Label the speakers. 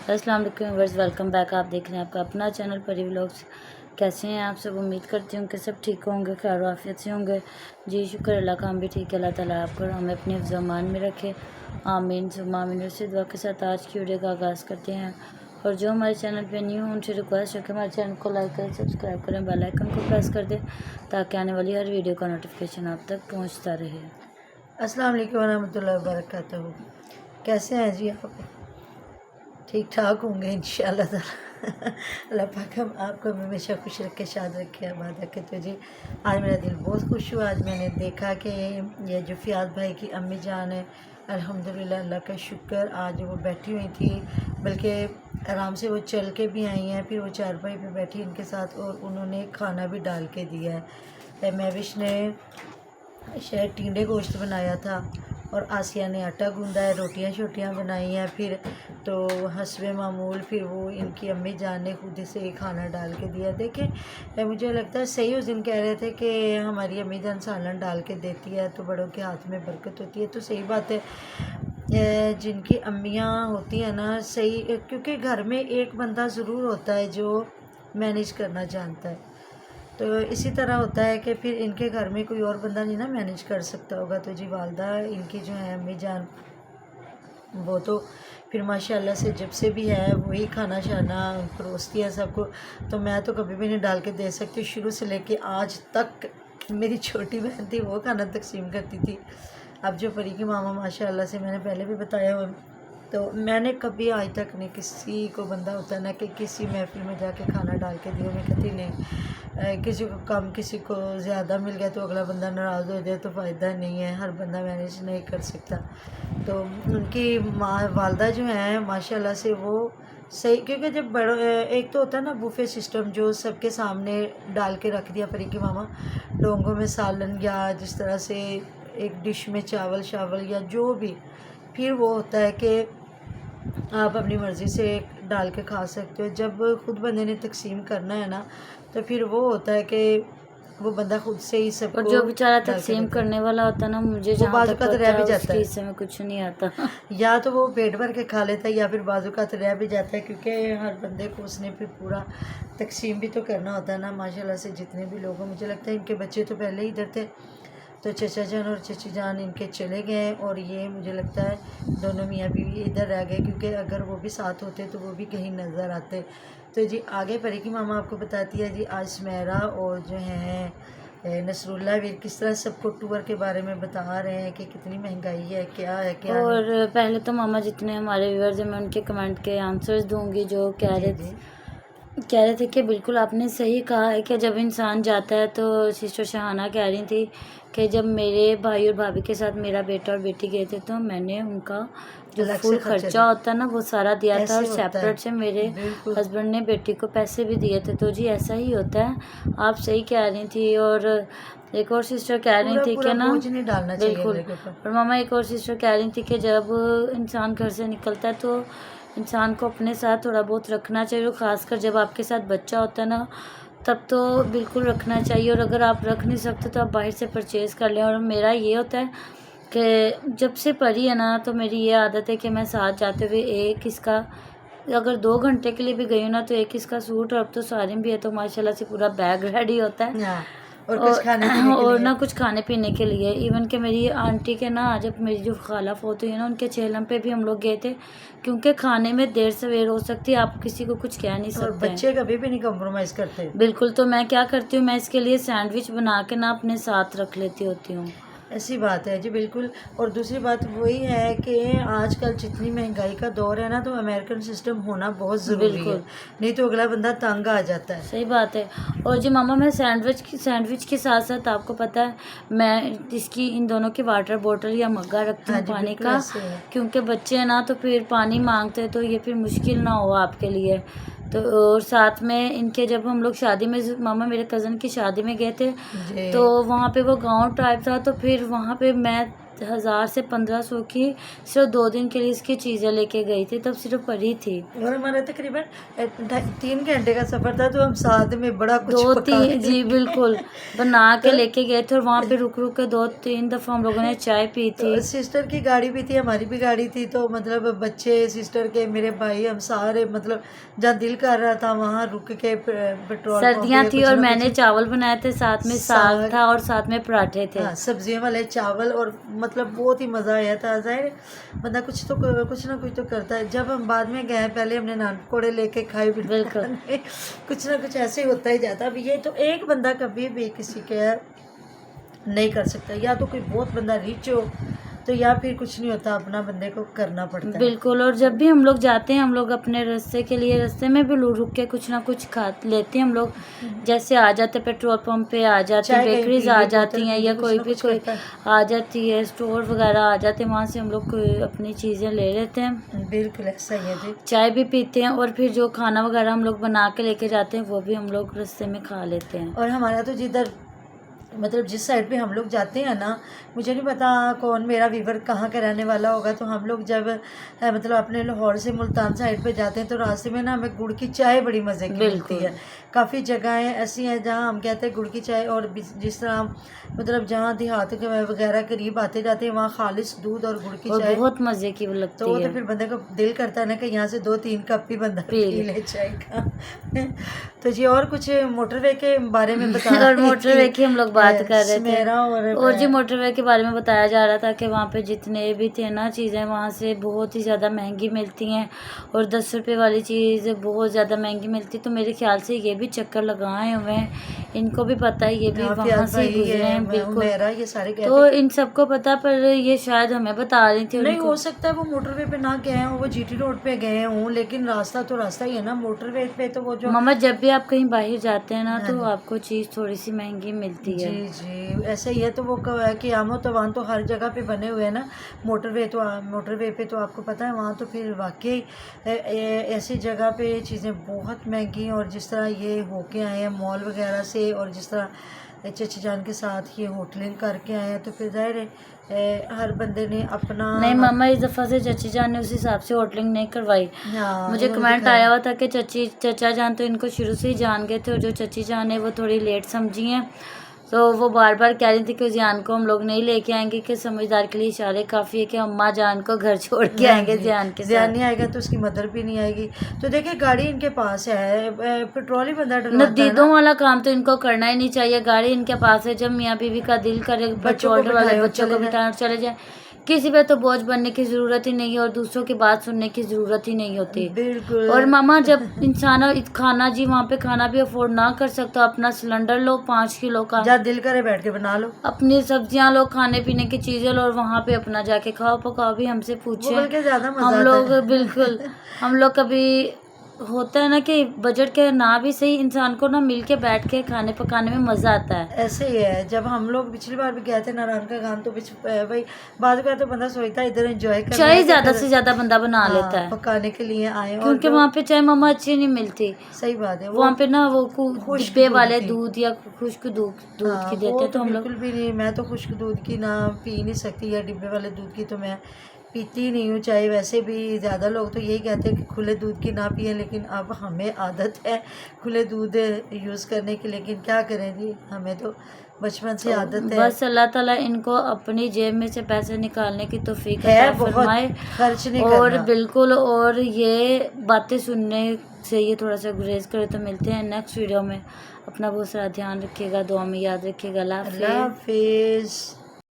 Speaker 1: अस्सलाम वालेकुम viewers, welcome back. आप देख रहे हैं आपका अपना चैनल परी व्लॉग्स। कैसे हैं आप सब? उम्मीद करती हूँ कि सब ठीक होंगे, खैर आफियत से होंगे। जी शुक्र अल्लाह का, हम भी ठीक है। अल्लाह ताला आपको हमें अपने हिफ्ज़-ओ-अमान में रखे, आमीन सुम्मा आमीन। इसी दुआ के साथ आज की वीडियो का आगाज़ करते हैं। और जो हमारे चैनल पे न्यू हो उनसे रिक्वेस्ट है कि हमारे चैनल को लाइक करें, सब्सक्राइब करें, बेल आइकन को प्रेस कर दें ताकि आने वाली हर वीडियो का नोटिफिकेशन आप तक पहुँचता रहे।
Speaker 2: अस्सलाम वालेकुम रहमतुल्लाहि व बरकातहू। कैसे हैं जी आप? ठीक ठाक होंगे इंशाअल्लाह ताला। अल्लाह पाक हम आपको हमेशा खुश रखे, शाद रखे, आबाद रखे। तो जी आज मेरा दिल बहुत खुश हुआ। आज मैंने देखा कि ये जो फ़ियाज़ भाई की अम्मी जान है, अल्हम्दुलिल्लाह अल्लाह का शुक्र, आज वो बैठी हुई थी, बल्कि आराम से वो चल के भी आई हैं। फिर वो चारपाई पे बैठी इनके साथ और उन्होंने खाना भी डाल के दिया है। महविश ने शायद टिंडे गोश्त बनाया था और आसिया ने आटा गूंदा है, रोटियां शोटियां बनाई हैं। फिर तो हस्बे मामूल फिर वो इनकी अम्मी जान ने खुद से ही खाना डाल के दिया। देखें, मुझे लगता है सही उस दिन कह रहे थे कि हमारी अम्मी जान सालन डाल के देती है तो बड़ों के हाथ में बरकत होती है। तो सही बात है, जिनकी अम्मियाँ होती हैं ना, सही, क्योंकि घर में एक बंदा ज़रूर होता है जो मैनेज करना जानता है। तो इसी तरह होता है कि फिर इनके घर में कोई और बंदा नहीं ना मैनेज कर सकता होगा। तो जी वालदा इनकी जो है अम्मी जान, वो तो फिर माशाल्लाह से जब से भी है वही खाना शाना परोसती है सबको। तो मैं तो कभी भी नहीं डाल के दे सकती, शुरू से लेके आज तक मेरी छोटी बहन थी वो खाना तकसीम करती थी। अब जो परी की मामा माशाल्लाह से, मैंने पहले भी बताया, तो मैंने कभी आज तक नहीं, किसी को बंदा होता है ना कि किसी महफिल में जाके खाना डाल के दिया, मैं कहती नहीं। किसी को कम किसी को ज़्यादा मिल गया तो अगला बंदा नाराज़ हो जाए तो फ़ायदा नहीं है, हर बंदा मैनेज नहीं कर सकता। तो उनकी माँ वालदा जो हैं माशाल्लाह से वो सही, क्योंकि जब बड़ो एक तो होता है ना बुफे सिस्टम जो सबके सामने डाल के रख दिया परी की मामा, डोंगों में सालन या जिस तरह से एक डिश में चावल शावल या जो भी, फिर वो होता है कि आप अपनी मर्ज़ी से डाल के खा सकते हो। जब खुद बंदे ने तकसीम करना है ना, तो फिर वो होता है कि वो बंदा खुद से ही सबको,
Speaker 1: और जो बेचारा तकसीम करने वाला होता है ना, मुझे
Speaker 2: वो
Speaker 1: जहाँ तक
Speaker 2: बाजुकात
Speaker 1: पता
Speaker 2: रह
Speaker 1: है
Speaker 2: भी जाता
Speaker 1: उसके
Speaker 2: है।
Speaker 1: हिस्से में कुछ नहीं आता।
Speaker 2: या तो वो पेट भर के खा लेता है या फिर बाजुकात रह भी जाता है, क्योंकि हर बंदे को उसने फिर पूरा तकसीम भी तो करना होता है ना। माशाल्लाह से जितने भी लोग हैं, मुझे लगता है इनके बच्चे तो पहले ही इधर थे, तो चचा जान और चची जान इनके चले गए और ये मुझे लगता है दोनों मियाँ बीवी इधर रह गए, क्योंकि अगर वो भी साथ होते तो वो भी कहीं नज़र आते। तो जी आगे परी की मामा आपको बताती है जी आज सुमेरा और जो है नसरुल्ला वीर किस तरह सबको टूर के बारे में बता रहे हैं कि कितनी महंगाई है, क्या है क्या
Speaker 1: और
Speaker 2: नहीं।
Speaker 1: पहले तो मामा जितने हमारे व्यूअर्स हैं मैं उनके कमेंट के आंसर्स दूंगी, जो
Speaker 2: जी जी
Speaker 1: कह रहे थे कि बिल्कुल आपने सही कहा है कि जब इंसान जाता है, तो सिस्टर शहाना कह रही थी कि जब मेरे भाई और भाभी के साथ मेरा बेटा और बेटी गए थे तो मैंने उनका जो
Speaker 2: अलग
Speaker 1: फुल
Speaker 2: से खर्चा
Speaker 1: खर्चा होता है ना वो सारा दिया था, और
Speaker 2: ऐसे होता है
Speaker 1: सेपरेट से मेरे
Speaker 2: बिल्कुल।
Speaker 1: हस्बैंड ने बेटी को पैसे भी दिए थे। तो जी ऐसा ही होता है, आप सही कह रही थी। और एक और सिस्टर कह रही
Speaker 2: पूरा
Speaker 1: थी
Speaker 2: पूरा
Speaker 1: कि ना,
Speaker 2: बोझ नहीं डालना चाहिए
Speaker 1: बिल्कुल।
Speaker 2: अगले के ऊपर।
Speaker 1: और मामा एक और सिस्टर कह रही थी कि जब इंसान घर से निकलता है तो इंसान को अपने साथ थोड़ा बहुत रखना चाहिए, और ख़ासकर जब आपके साथ बच्चा होता है ना, तब तो बिल्कुल रखना चाहिए। और अगर आप रख नहीं सकते तो आप बाहर से परचेज़ कर लें। और मेरा ये होता है कि जब से पढ़ी है ना, तो मेरी ये आदत है कि मैं साथ जाते हुए एक इसका, अगर 2 घंटे के लिए भी गई हूँ ना, तो एक इसका सूट, और अब तो सारिम भी है तो माशाल्लाह से पूरा बैग रेडी होता है।
Speaker 2: हाँ, और कुछ खाने पीने के
Speaker 1: और
Speaker 2: लिए।
Speaker 1: ना कुछ खाने पीने के लिए। इवन कि मेरी आंटी के ना, जब मेरी जो खाला फोत हुई है ना, उनके चेहलम पे भी हम लोग गए थे, क्योंकि खाने में देर सवेर हो सकती है, आप किसी को कुछ कह नहीं
Speaker 2: और
Speaker 1: सकते हैं।
Speaker 2: बच्चे कभी भी नहीं कॉम्प्रोमाइज़ करते।
Speaker 1: बिल्कुल। तो मैं क्या करती हूँ, मैं इसके लिए सैंडविच बना के ना अपने साथ रख लेती होती हूँ।
Speaker 2: ऐसी बात है जी बिल्कुल। और दूसरी बात वही है कि आजकल जितनी महंगाई का दौर है ना, तो अमेरिकन सिस्टम होना बहुत ज़रूरी है,
Speaker 1: बिल्कुल
Speaker 2: नहीं तो अगला बंदा तंग आ जाता है।
Speaker 1: सही बात है। और जी मामा, मैं सैंडविच के साथ साथ आपको पता है मैं इसकी इन दोनों की वाटर बोतल या मग्गा रखती
Speaker 2: हाँ
Speaker 1: हूँ
Speaker 2: जी
Speaker 1: पानी
Speaker 2: बिल्कुल
Speaker 1: का,
Speaker 2: ऐसे है।
Speaker 1: क्योंकि बच्चे हैं ना तो फिर पानी मांगते हैं, तो ये फिर मुश्किल ना हो आपके लिए। तो और साथ में इनके, जब हम लोग शादी में, मामा मेरे कज़न की शादी में गए थे,
Speaker 2: जी
Speaker 1: तो वहाँ पे वो गांव टाइप था, तो फिर वहाँ पे मैं 1000 से 1500 की सिर्फ 2 दिन के लिए इसकी चीज़ें लेके गई थी, तब सिर्फ पड़ी थी।
Speaker 2: और हमारा तकरीबन 3 घंटे का सफ़र था, तो हम साथ में बड़ा कुछ
Speaker 1: दो
Speaker 2: पका
Speaker 1: तीन
Speaker 2: के
Speaker 1: जी बिल्कुल बना के लेके गए थे, और वहाँ पे रुक रुक के 2-3 दफ़ा हम लोगों ने चाय पी थी।
Speaker 2: तो सिस्टर की गाड़ी भी थी, हमारी भी गाड़ी थी, तो मतलब बच्चे, सिस्टर के, मेरे भाई, हम सारे मतलब जहाँ दिल कर रहा था वहाँ रुक के पेट्रोल पंप
Speaker 1: सर्दियाँ
Speaker 2: पे
Speaker 1: थी
Speaker 2: कुछ
Speaker 1: और
Speaker 2: ना
Speaker 1: मैंने
Speaker 2: कुछ,
Speaker 1: चावल बनाए थे, साथ में साग था और साथ में पराठे थे।
Speaker 2: हाँ, सब्जियों वाले चावल, और मतलब बहुत ही मज़ा आया था। ज़ाहिर बंदा कुछ ना कुछ तो करता है। जब हम बाद में गए, पहले हमने नान पकौड़े लेके खाए,
Speaker 1: बिल्कुल।
Speaker 2: कुछ ना कुछ ऐसे ही होता ही जाता। अब ये तो एक बंदा कभी भी किसी के नहीं कर सकता, या तो कोई बहुत बंदा रिच हो, तो या फिर कुछ नहीं होता, अपना बंदे को करना पड़ता है।
Speaker 1: बिल्कुल। और जब भी हम लोग जाते हैं, हम लोग अपने रास्ते के लिए रास्ते में भी रुक के कुछ ना कुछ खा लेते हैं हम लोग। जैसे आ जाते पेट्रोल पंप पे आ जाते हैं,
Speaker 2: चाय कहीं
Speaker 1: बेकरीज
Speaker 2: पी
Speaker 1: आ
Speaker 2: ली,
Speaker 1: जाती
Speaker 2: बोतल
Speaker 1: हैं,
Speaker 2: पी
Speaker 1: या
Speaker 2: ली, कुछ
Speaker 1: कोई
Speaker 2: ना
Speaker 1: भी
Speaker 2: कुछ
Speaker 1: कोई
Speaker 2: करता है।
Speaker 1: आ जाती है, स्टोर वगैरह आ जाते हैं, वहाँ से हम लोग कोई अपनी चीज़ें ले लेते हैं,
Speaker 2: बिल्कुल ऐसा ही है जी।
Speaker 1: चाय भी पीते हैं, और फिर जो खाना वगैरह हम लोग बना के लेके जाते हैं वो भी हम लोग रास्ते में खा लेते हैं।
Speaker 2: और हमारा तो जिधर मतलब जिस साइड पे हम लोग जाते हैं ना, मुझे नहीं पता कौन मेरा व्यूवर कहाँ का रहने वाला होगा, तो हम लोग जब मतलब अपने लाहौर से मुल्तान साइड पे जाते हैं, तो रास्ते में ना हमें गुड़ की चाय बड़ी मज़े की मिलती है। काफ़ी जगहें ऐसी हैं जहाँ हम कहते हैं गुड़ की चाय, और जिस तरह मतलब जहाँ देहात के वगैरह करीब आते जाते हैं, वहाँ खालिश दूध और गुड़ की
Speaker 1: और
Speaker 2: चाय,
Speaker 1: बहुत मज़े की
Speaker 2: तो
Speaker 1: लगती
Speaker 2: वो तो
Speaker 1: है।
Speaker 2: फिर बंदे को दिल करता है ना कि यहाँ से 2-3 कप भी बंदा
Speaker 1: पी
Speaker 2: पी ले चाय का। तो जी, और कुछ मोटरवे के बारे में बता
Speaker 1: और मोटरवे की हम लोग बात कर रहे थे,
Speaker 2: मेरा
Speaker 1: और जी मोटरवे के बारे में बताया जा रहा था कि वहाँ पे जितने भी थे ना चीज़ें, वहाँ से बहुत ही ज़्यादा महंगी मिलती हैं, और 10 रुपये वाली चीज़ बहुत ज़्यादा महंगी मिलती। तो मेरे ख्याल से ये भी चक्कर लगाए हुए हैं, इनको भी पता है, ये भी वहाँ से ही गुजरे हैं। बिल्कुल,
Speaker 2: ये सारे
Speaker 1: तो इन सबको पता, पर ये शायद हमें बता रही थी।
Speaker 2: नहीं हो सकता है वो मोटरवे पे ना गए हों, वो जीटी रोड पे गए हों, लेकिन रास्ता तो रास्ता ही है ना मोटरवे पे। तो वो जो
Speaker 1: मामा, जब भी आप कहीं बाहर जाते हैं ना, तो आपको चीज़ थोड़ी सी महंगी मिलती है।
Speaker 2: जी जी, ऐसे ही है। तो वो कि आमो तो वहाँ तो हर जगह पे बने हुए हैं ना मोटरवे, तो मोटरवे पे तो आपको पता है वहाँ तो फिर वाकई ऐसी जगह पे चीज़ें बहुत महंगी हैं। और जिस तरह ये होके आए हैं मॉल वगैरह से, और जिस तरह चची जान के साथ ये होटलिंग करके आए हैं, तो फिर जाहिर है हर बंदे ने अपना।
Speaker 1: नहीं मामा, इस दफ़ा से चची जान ने उस हिसाब से होटलिंग नहीं करवाई।
Speaker 2: हाँ,
Speaker 1: मुझे कमेंट आया हुआ था कि चचा जान तो इनको शुरू से ही जान गए थे, और जो चची जान है वो थोड़ी लेट समझी हैं, तो वो बार बार कह रही थी कि जियान को हम लोग नहीं लेके आएंगे, कि समझदार के लिए इशारे काफ़ी है कि अम्मा जान को घर छोड़ के आएंगे जियान के साथ।
Speaker 2: जियान नहीं आएगा तो उसकी मदर भी नहीं आएगी। तो देखिए गाड़ी इनके पास है, पेट्रोल ही बंदा डलवाता है ना।
Speaker 1: नदीदों वाला काम तो इनको करना ही नहीं चाहिए, गाड़ी इनके पास है, जब मियाँ बीवी का दिल करे पेट्रोल डलवा, बच्चों को बिठाना चले जाए, किसी पे तो बोझ बनने की ज़रूरत ही नहीं है, और दूसरों की बात सुनने की ज़रूरत ही नहीं होती।
Speaker 2: बिल्कुल।
Speaker 1: और मामा, जब इंसान खाना जी वहाँ पे खाना भी अफोर्ड ना कर सकता, अपना सिलेंडर लो 5 किलो का,
Speaker 2: जहाँ दिल करे बैठ के बना लो,
Speaker 1: अपनी सब्जियां लो, खाने पीने की चीज़ें लो, और वहाँ पे अपना जाके खाओ पकाओ। भी हमसे पूछे
Speaker 2: बल्कि ज़्यादा मज़ा
Speaker 1: हम
Speaker 2: आता
Speaker 1: लोग,
Speaker 2: है।
Speaker 1: बिल्कुल हम लोग कभी होता है ना कि बजट के ना भी सही, इंसान को ना मिल के बैठ के खाने पकाने में मज़ा आता है।
Speaker 2: ऐसे ही है। जब हम लोग पिछली बार भी गए थे नारायण का गान, तो भाई बाद में तो बंदा सोचता है इधर एंजॉय कर,
Speaker 1: चाय ज़्यादा से ज़्यादा बंदा बना लेता है,
Speaker 2: पकाने के लिए आए,
Speaker 1: क्योंकि वहाँ पे चाय मामा अच्छी नहीं मिलती।
Speaker 2: सही बात है।
Speaker 1: वहाँ पे ना वो डिब्बे वाले
Speaker 2: की।
Speaker 1: दूध या खुश्क दूध की देते
Speaker 2: वो
Speaker 1: हैं, तो हम
Speaker 2: बिल्कुल
Speaker 1: लोग
Speaker 2: भी नहीं। मैं तो खुश्क दूध की ना पी नहीं सकती, या डिब्बे वाले दूध की तो मैं पीती नहीं हूँ चाय। वैसे भी ज़्यादा लोग तो यही कहते हैं कि खुले दूध की ना पिए, लेकिन अब हमें आदत है खुले दूध यूज़ करने की, लेकिन क्या करें जी, हमें तो बचपन से आदत है।
Speaker 1: बस अल्लाह ताला इनको अपनी जेब में से पैसे निकालने की तौफीक
Speaker 2: है,
Speaker 1: अता
Speaker 2: बहुत
Speaker 1: फरमाए,
Speaker 2: खर्च नहीं
Speaker 1: और
Speaker 2: करना।
Speaker 1: बिल्कुल, और ये बातें सुनने से ये थोड़ा सा गुरेज करे। तो मिलते हैं नेक्स्ट वीडियो में, अपना बहुत सारा ध्यान रखिएगा, दुआ में याद रखिएगा। अल्लाह
Speaker 2: अल्लाह
Speaker 1: हाफिज़।
Speaker 2: हाफिज़।